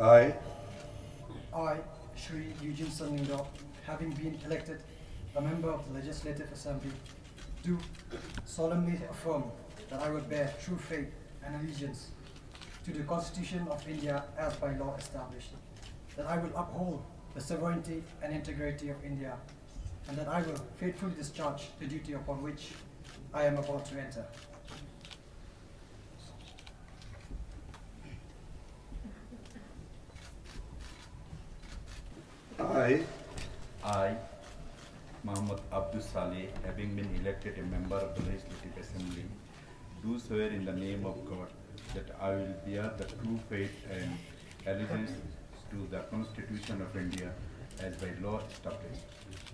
I, I, Shri Eugene Ngut, having been elected a member of the Legislative Assembly, do solemnly affirm that I will bear true faith and allegiance to the Constitution of India as by law established, that I will uphold the sovereignty and integrity of India, and that I will faithfully discharge the duty upon which I am about to enter. I, Muhammad Abdul Saleh, having been elected a member of the Legislative Assembly, do swear in the name of God that I will bear the true faith and allegiance to the Constitution of India as by law established,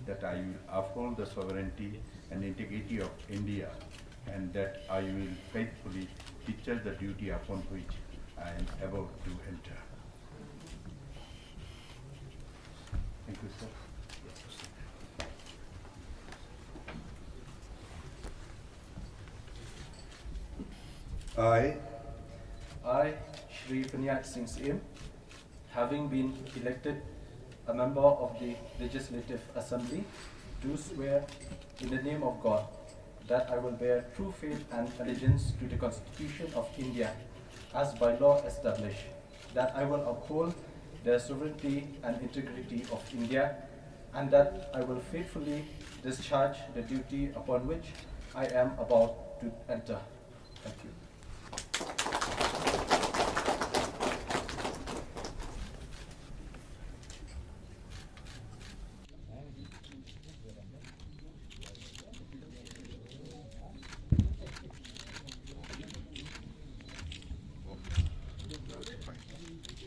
that I will uphold the sovereignty and integrity of India, and that I will faithfully discharge the duty upon which I am about to enter. Thank you, sir. I, Shri Panyat Singh Sim, having been elected a member of the Legislative Assembly, do swear in the name of God that I will bear true faith and allegiance to the Constitution of India as by law established, that I will uphold the sovereignty and integrity of India, and that I will faithfully discharge the duty upon which I am about to enter. Thank you.